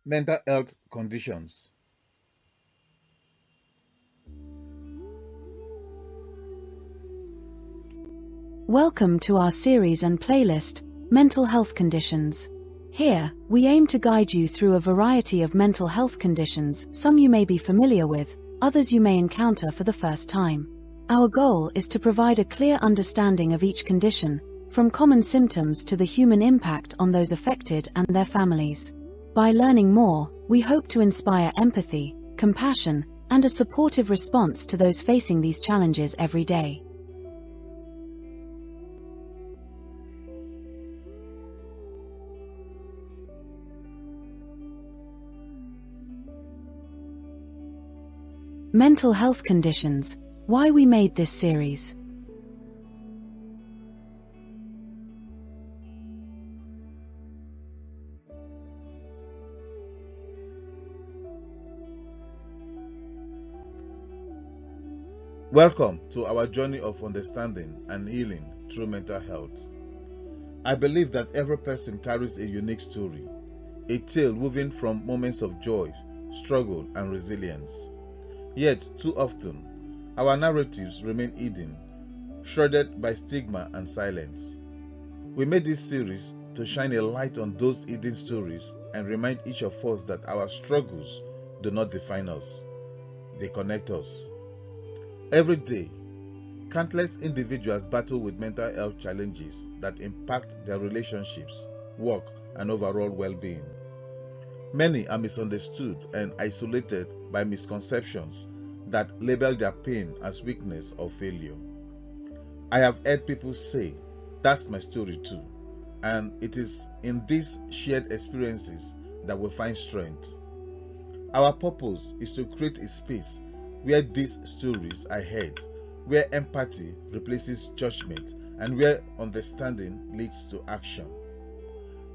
Mental health conditions. Welcome to our series and playlist, Mental Health Conditions. Here, we aim to guide you through a variety of mental health conditions, some you may be familiar with, others you may encounter for the first time. Our goal is to provide a clear understanding of each condition, from common symptoms to the human impact on those affected and their families. By learning more, we hope to inspire empathy, compassion, and a supportive response to those facing these challenges every day. Mental health conditions. Why we made this series. Welcome to our journey of understanding and healing through mental health. I believe that every person carries a unique story, a tale woven from moments of joy, struggle, and resilience. Yet, too often, our narratives remain hidden, shrouded by stigma and silence. We made this series to shine a light on those hidden stories and remind each of us that our struggles do not define us, they connect us. Every day, countless individuals battle with mental health challenges that impact their relationships, work, and overall well-being. Many are misunderstood and isolated by misconceptions that label their pain as weakness or failure. I have heard people say, "That's my story too," and it is in these shared experiences that we find strength. Our purpose is to create a space where these stories are heard, where empathy replaces judgment, and where understanding leads to action.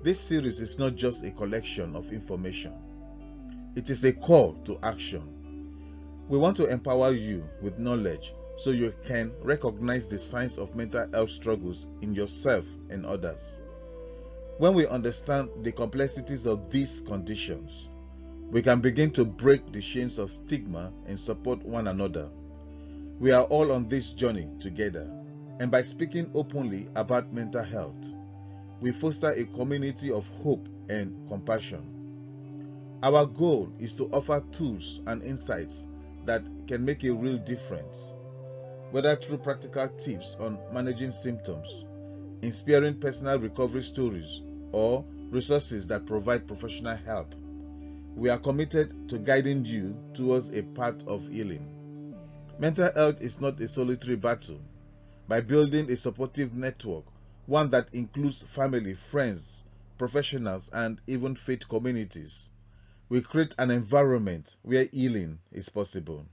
This series is not just a collection of information. It is a call to action. We want to empower you with knowledge so you can recognize the signs of mental health struggles in yourself and others. When we understand the complexities of these conditions, we can begin to break the chains of stigma and support one another. We are all on this journey together, and by speaking openly about mental health, we foster a community of hope and compassion. Our goal is to offer tools and insights that can make a real difference, whether through practical tips on managing symptoms, inspiring personal recovery stories, or resources that provide professional help. We are committed to guiding you towards a path of healing. Mental health is not a solitary battle. By building a supportive network, one that includes family, friends, professionals, and even faith communities, we create an environment where healing is possible.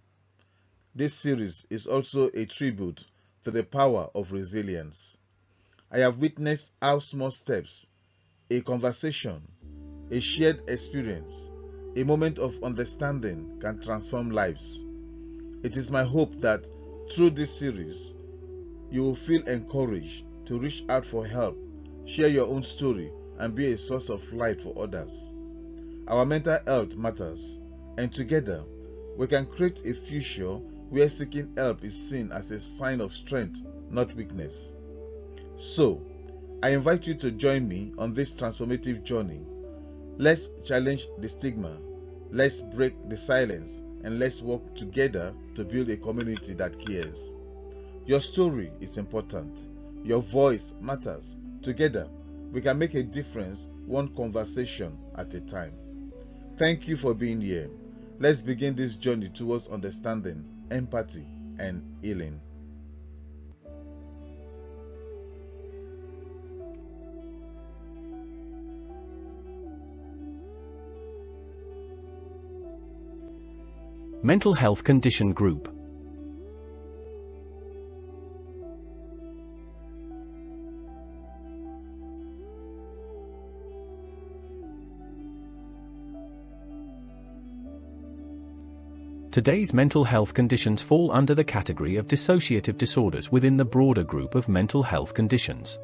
This series is also a tribute to the power of resilience. I have witnessed how small steps, a conversation, a shared experience, a moment of understanding can transform lives. It is my hope that through this series, you will feel encouraged to reach out for help, share your own story, and be a source of light for others. Our mental health matters, and together, we can create a future where seeking help is seen as a sign of strength, not weakness. So, I invite you to join me on this transformative journey. Let's challenge the stigma, let's break the silence, and let's work together to build a community that cares. Your story is important. Your voice matters. Together, we can make a difference one conversation at a time. Thank you for being here. Let's begin this journey towards understanding, empathy, and healing. Mental Health Condition Group. Today's mental health conditions fall under the category of dissociative disorders within the broader group of mental health conditions.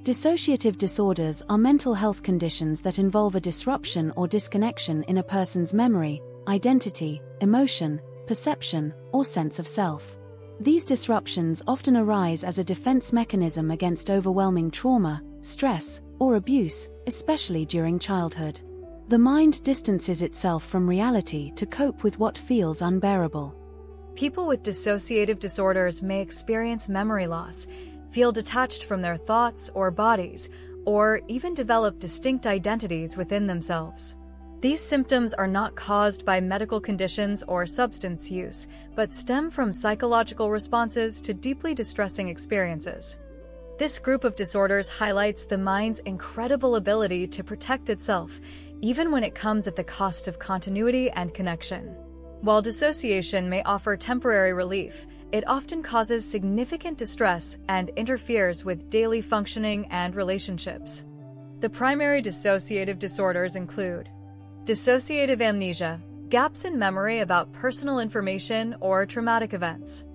Dissociative disorders are mental health conditions that involve a disruption or disconnection in a person's memory, identity, emotion, perception, or sense of self. These disruptions often arise as a defense mechanism against overwhelming trauma, stress, or abuse, especially during childhood. The mind distances itself from reality to cope with what feels unbearable. People with dissociative disorders may experience memory loss, feel detached from their thoughts or bodies, or even develop distinct identities within themselves. These symptoms are not caused by medical conditions or substance use, but stem from psychological responses to deeply distressing experiences. This group of disorders highlights the mind's incredible ability to protect itself, even when it comes at the cost of continuity and connection. While dissociation may offer temporary relief, it often causes significant distress and interferes with daily functioning and relationships. The primary dissociative disorders include dissociative amnesia, gaps in memory about personal information or traumatic events.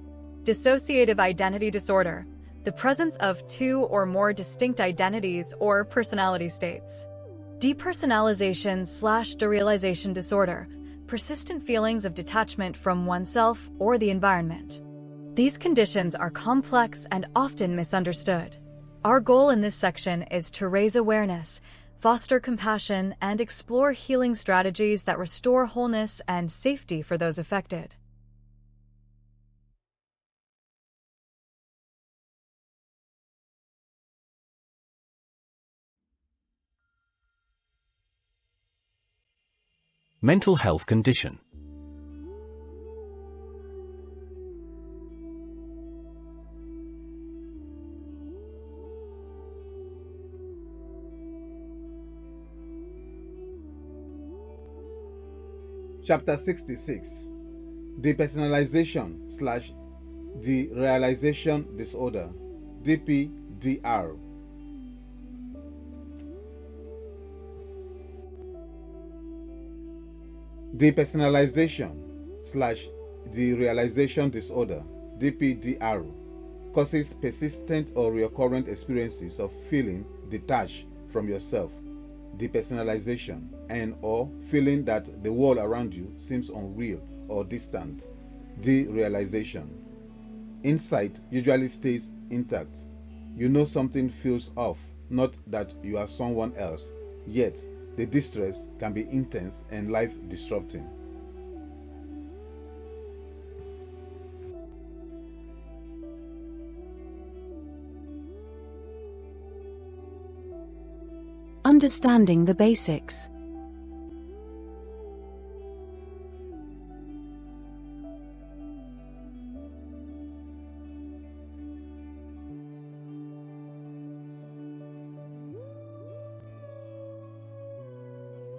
Dissociative identity disorder, the presence of two or more distinct identities or personality states. Depersonalisation/Derealisation disorder, persistent feelings of detachment from oneself or the environment. These conditions are complex and often misunderstood. Our goal in this section is to raise awareness, foster compassion, and explore healing strategies that restore wholeness and safety for those affected. Mental health condition. Chapter 66. Depersonalisation/Derealisation Disorder, DPDR. Depersonalisation/Derealisation Disorder, DPDR, causes persistent or recurrent experiences of feeling detached from yourself, depersonalization, and or feeling that the world around you seems unreal or distant, derealization. Insight usually stays intact. You know something feels off, not that you are someone else, yet the distress can be intense and life-disrupting. Understanding the basics.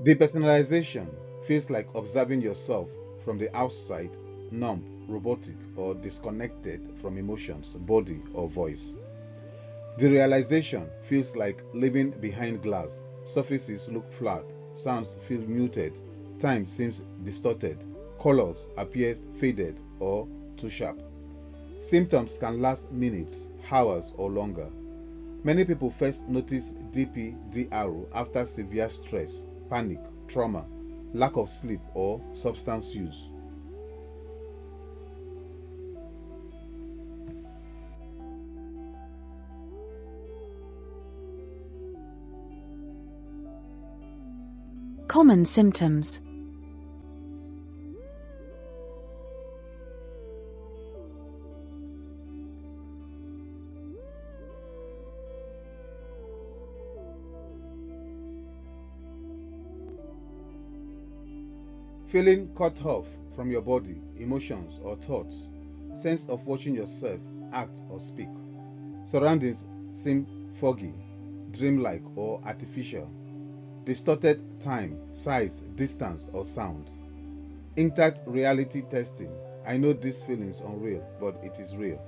Depersonalization feels like observing yourself from the outside, numb, robotic, or disconnected from emotions, body, or voice. Derealization feels like living behind glass. Surfaces look flat, sounds feel muted, time seems distorted, colors appear faded or too sharp. Symptoms can last minutes, hours, or longer. Many people first notice DPDR after severe stress, panic, trauma, lack of sleep, or substance use. Common symptoms. Feeling cut off from your body, emotions, or thoughts. Sense of watching yourself act or speak. Surroundings seem foggy, dreamlike, or artificial. Distorted time, size, distance, or sound. Intact reality testing. I know this feeling is unreal, but it is real.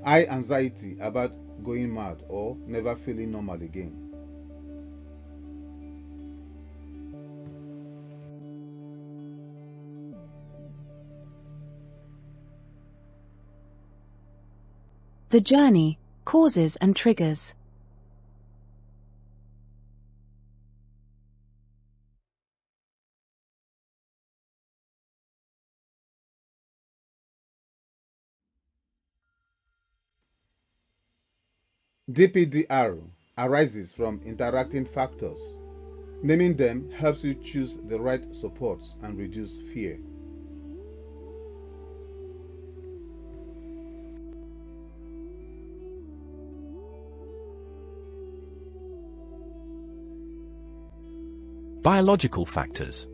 High anxiety about going mad or never feeling normal again. The journey, causes and triggers. DPDR arises from interacting factors. Naming them helps you choose the right supports and reduce fear. Biological factors.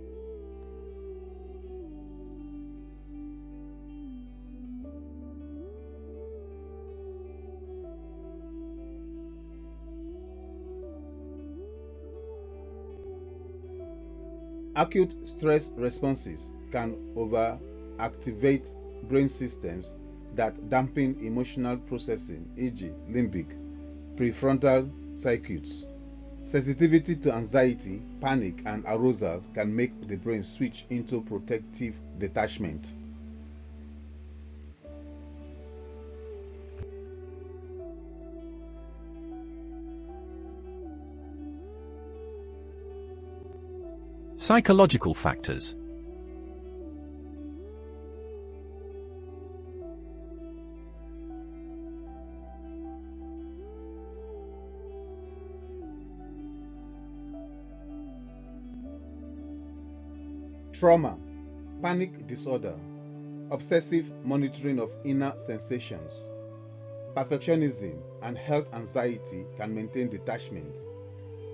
Acute stress responses can overactivate brain systems that dampen emotional processing, e.g., limbic, prefrontal circuits. Sensitivity to anxiety, panic, and arousal can make the brain switch into protective detachment. Psychological factors. Trauma, panic disorder, obsessive monitoring of inner sensations, perfectionism, and health anxiety can maintain detachment.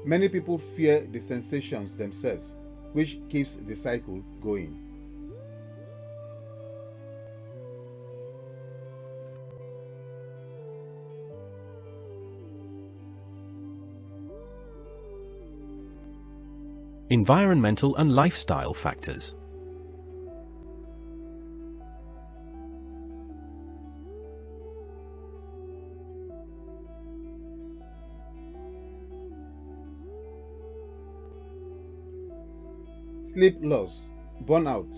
Many people fear the sensations themselves, which keeps the cycle going. Environmental and lifestyle factors. Sleep loss, burnout,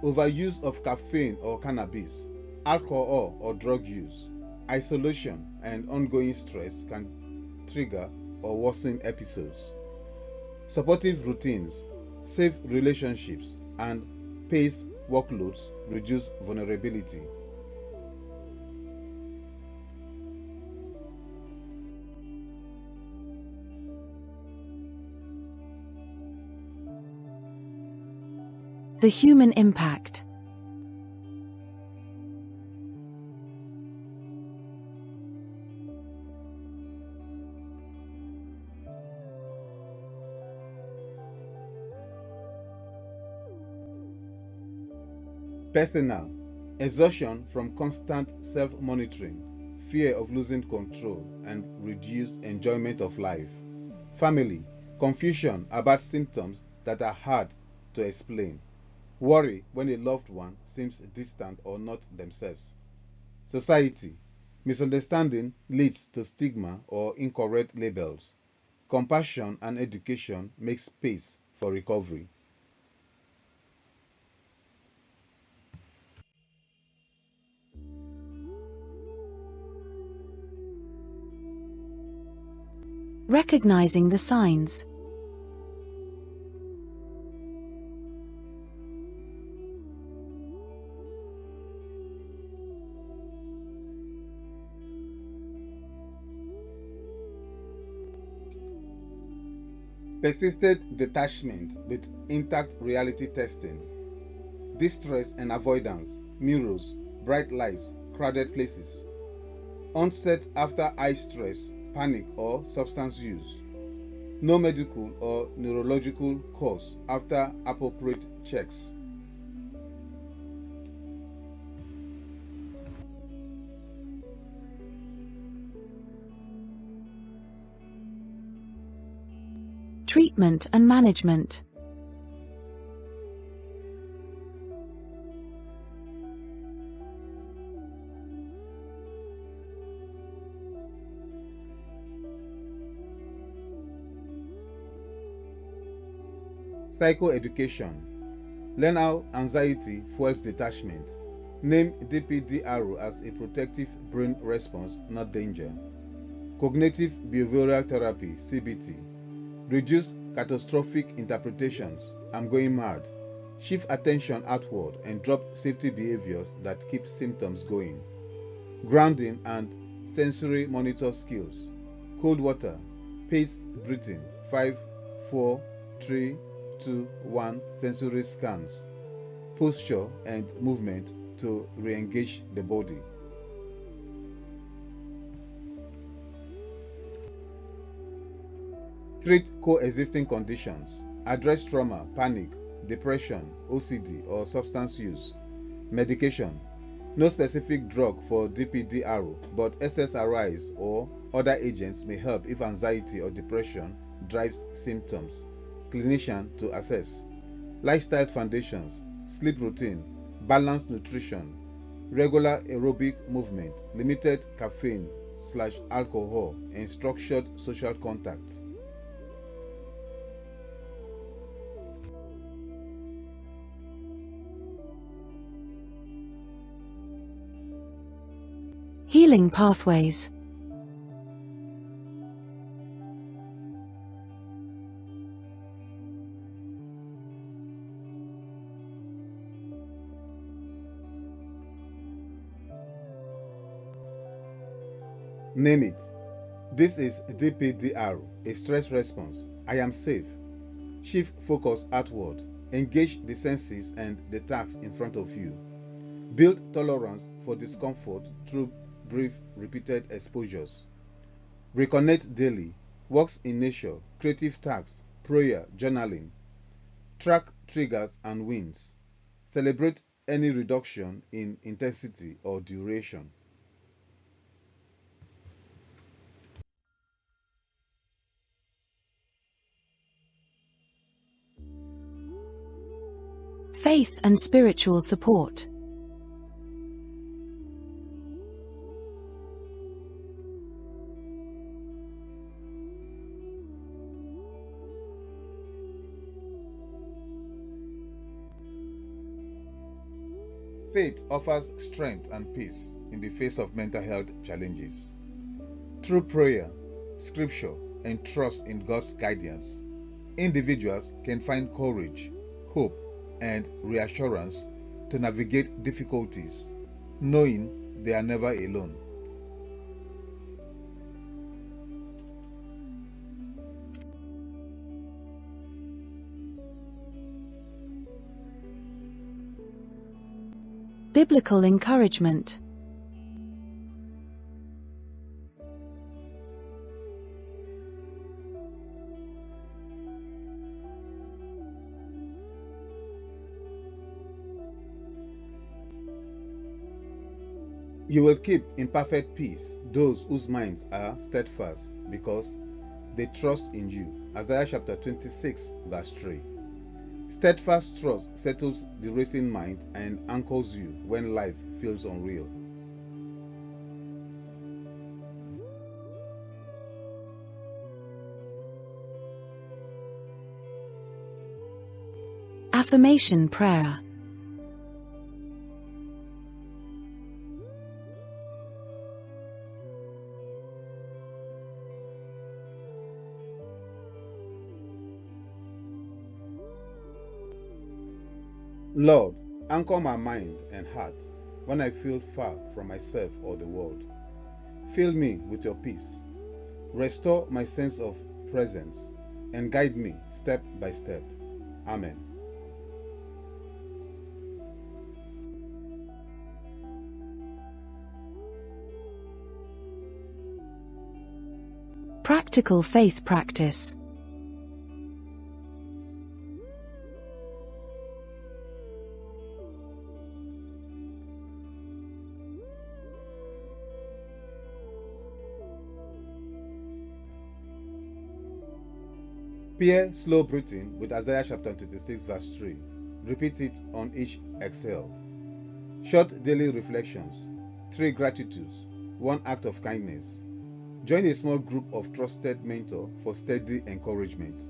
overuse of caffeine or cannabis, alcohol or drug use, isolation, and ongoing stress can trigger or worsen episodes. Supportive routines, safe relationships, and paced workloads reduce vulnerability. The human impact. Personal, exhaustion from constant self-monitoring, fear of losing control, and reduced enjoyment of life. Family, confusion about symptoms that are hard to explain. Worry when a loved one seems distant or not themselves. Society, misunderstanding leads to stigma or incorrect labels. Compassion and education make space for recovery. Recognizing the signs. Persistent detachment with intact reality testing. Distress and avoidance, mirrors, bright lights, crowded places. Onset after high stress, panic, or substance use. No medical or neurological cause after appropriate checks. Treatment and management. Psychoeducation. Learn how anxiety fuels detachment. Name DPDR as a protective brain response, not danger. Cognitive behavioral therapy, CBT. Reduce catastrophic interpretations, I'm going mad. Shift attention outward and drop safety behaviors that keep symptoms going. Grounding and sensory monitor skills. Cold water, pace breathing, 5, 4, 3, 2, 1, sensory scans, posture and movement to re-engage the body. Treat coexisting conditions. Address trauma, panic, depression, OCD, or substance use. Medication. No specific drug for DPDR, but SSRIs or other agents may help if anxiety or depression drives symptoms. Clinician to assess. Lifestyle foundations, sleep routine, balanced nutrition, regular aerobic movement, limited caffeine/alcohol, and structured social contacts. Healing pathways. Name it. This is DPDR, a stress response. I am safe. Shift focus outward. Engage the senses and the tasks in front of you. Build tolerance for discomfort through brief, repeated exposures. Reconnect daily. Works in nature, creative tasks, prayer, journaling. Track triggers and wins. Celebrate any reduction in intensity or duration. Faith and spiritual support. Faith offers strength and peace in the face of mental health challenges. Through prayer, scripture, and trust in God's guidance, individuals can find courage, hope, and reassurance to navigate difficulties, knowing they are never alone. Biblical encouragement. You will keep in perfect peace those whose minds are steadfast, because they trust in you. Isaiah chapter 26, verse 3. Steadfast trust settles the racing mind and anchors you when life feels unreal. Affirmation prayer. Lord, anchor my mind and heart when I feel far from myself or the world. Fill me with your peace. Restore my sense of presence and guide me step by step. Amen. Practical faith practice. Pair slow breathing with Isaiah chapter 26, verse 3. Repeat it on each exhale. Short daily reflections. 3 gratitudes. 1 act of kindness. Join a small group of trusted mentor for steady encouragement.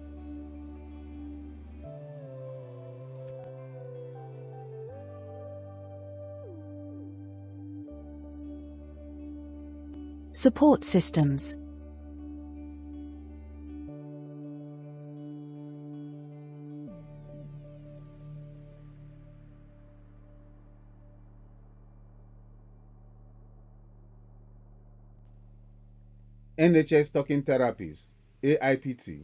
Support systems. NHS talking therapies, AIPT,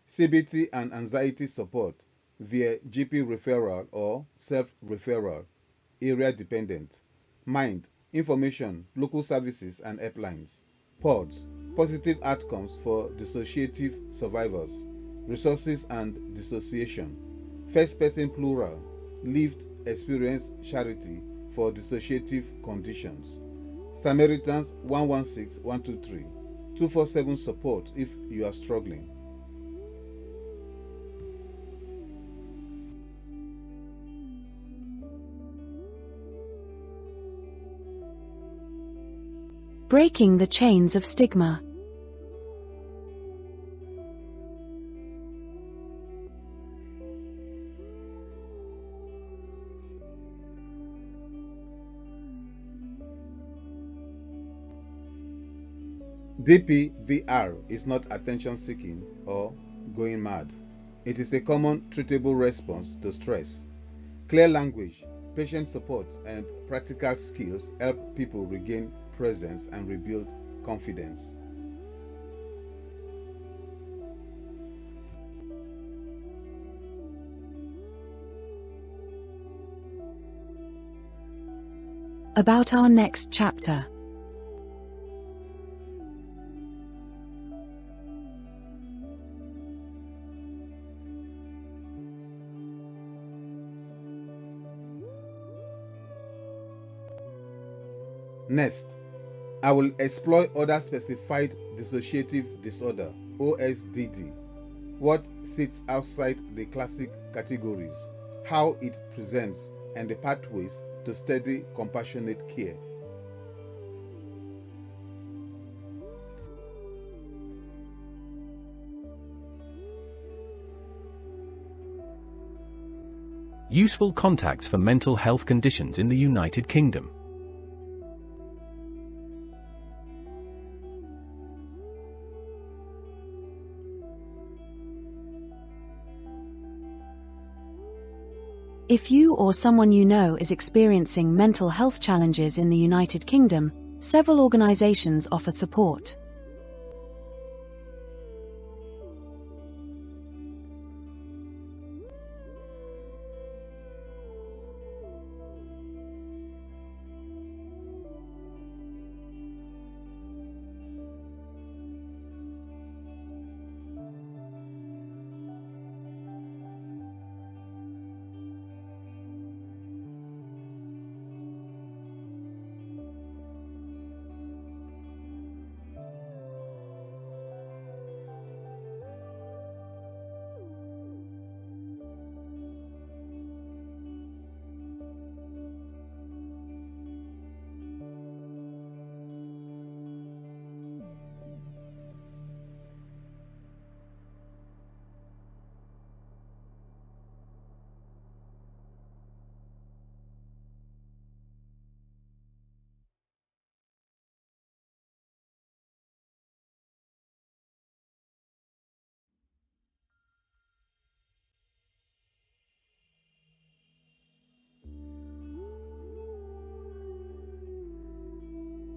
CBT and anxiety support via GP referral or self-referral, area dependent. MIND, information, local services and helplines. PODS, positive outcomes for dissociative survivors, resources and dissociation. First person plural, lived experience charity for dissociative conditions. Samaritans 116 123, 247 support if you are struggling. Breaking the chains of stigma. DPDR is not attention-seeking or going mad. It is a common treatable response to stress. Clear language, patient support, and practical skills help people regain presence and rebuild confidence. About our next chapter. Next, I will explore other specified dissociative disorder, OSDD, what sits outside the classic categories, how it presents, and the pathways to steady, compassionate care. Useful contacts for mental health conditions in the United Kingdom. If you or someone you know is experiencing mental health challenges in the United Kingdom, several organizations offer support.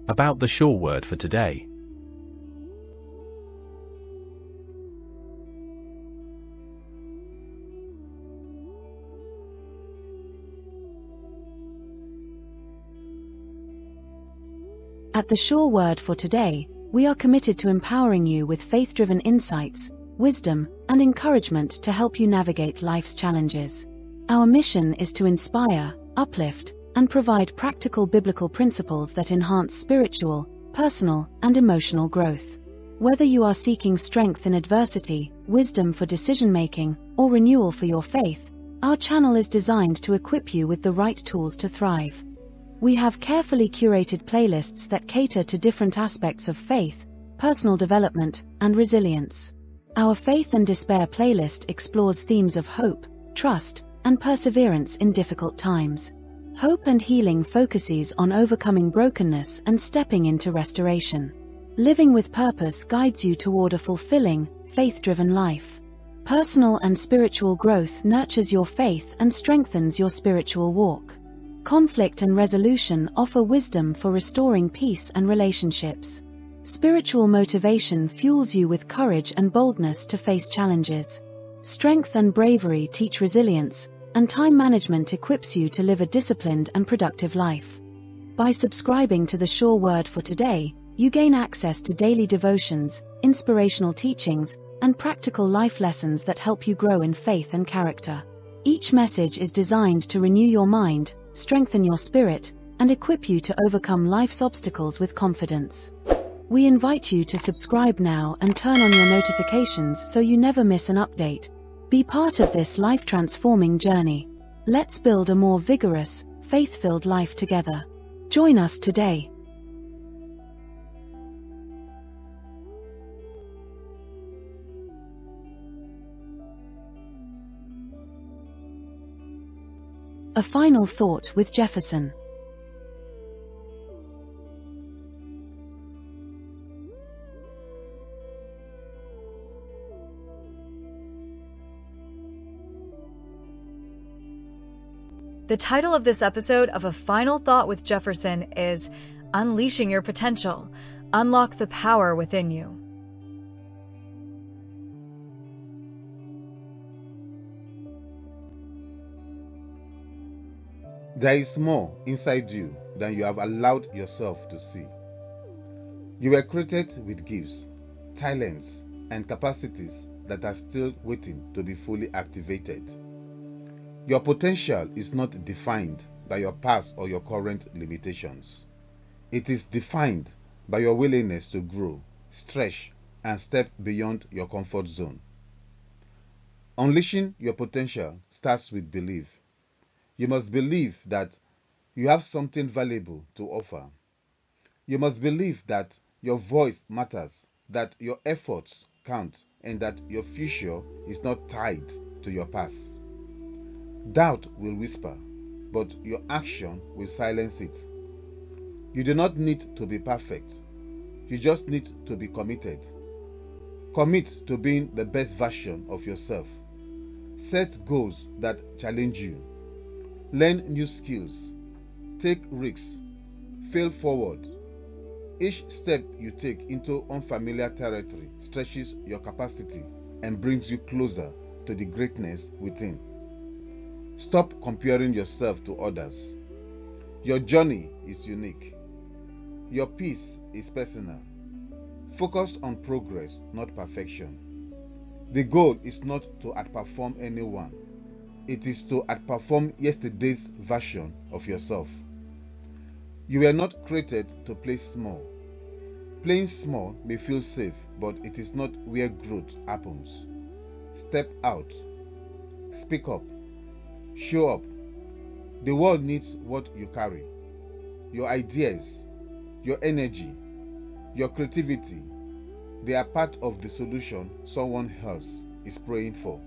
About the sure word for today. At the Sure Word for today, we are committed to empowering you with faith-driven insights, wisdom, and encouragement to help you navigate life's challenges. Our mission is to inspire, uplift, and provide practical biblical principles that enhance spiritual, personal, and emotional growth. Whether you are seeking strength in adversity, wisdom for decision-making, or renewal for your faith, our channel is designed to equip you with the right tools to thrive. We have carefully curated playlists that cater to different aspects of faith, personal development, and resilience. Our Faith and Despair playlist explores themes of hope, trust, and perseverance in difficult times. Hope and Healing focuses on overcoming brokenness and stepping into restoration. Living with Purpose guides you toward a fulfilling, faith-driven life. Personal and Spiritual Growth nurtures your faith and strengthens your spiritual walk. Conflict and Resolution offer wisdom for restoring peace and relationships. Spiritual motivation fuels you with courage and boldness to face challenges. Strength and bravery teach resilience, and time management equips you to live a disciplined and productive life. By subscribing to the Sure Word for Today, you gain access to daily devotions, inspirational teachings, and practical life lessons that help you grow in faith and character. Each message is designed to renew your mind, strengthen your spirit, and equip you to overcome life's obstacles with confidence. We invite you to subscribe now and turn on your notifications so you never miss an update. Be part of this life-transforming journey. Let's build a more vigorous, faith-filled life together. Join us today. A final thought with Jefferson. The title of this episode of A Final Thought with Jefferson is Unleashing Your Potential. Unlock the power within you. There is more inside you than you have allowed yourself to see. You were created with gifts, talents, and capacities that are still waiting to be fully activated. Your potential is not defined by your past or your current limitations. It is defined by your willingness to grow, stretch, and step beyond your comfort zone. Unleashing your potential starts with belief. You must believe that you have something valuable to offer. You must believe that your voice matters, that your efforts count, and that your future is not tied to your past. Doubt will whisper, but your action will silence it. You do not need to be perfect. You just need to be committed. Commit to being the best version of yourself. Set goals that challenge you. Learn new skills. Take risks. Fail forward. Each step you take into unfamiliar territory stretches your capacity and brings you closer to the greatness within. Stop comparing yourself to others. Your journey is unique. Your peace is personal. Focus on progress, not perfection. The goal is not to outperform anyone. It is to outperform yesterday's version of yourself. You were not created to play small. Playing small may feel safe, but it is not where growth happens. Step out. Speak up. Show up. The world needs what you carry. Your ideas, your energy, your creativity. They are part of the solution someone else is praying for.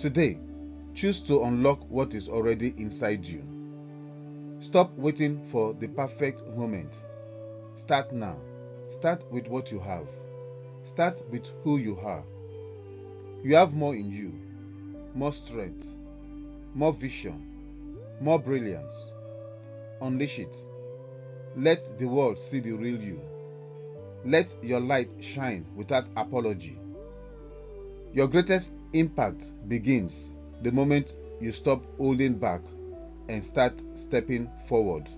Today, choose to unlock what is already inside you. Stop waiting for the perfect moment. Start now. Start with what you have. Start with who you are. You have more in you, more strength, more vision, more brilliance. Unleash it. Let the world see the real you. Let your light shine without apology. Your greatest impact begins the moment you stop holding back and start stepping forward.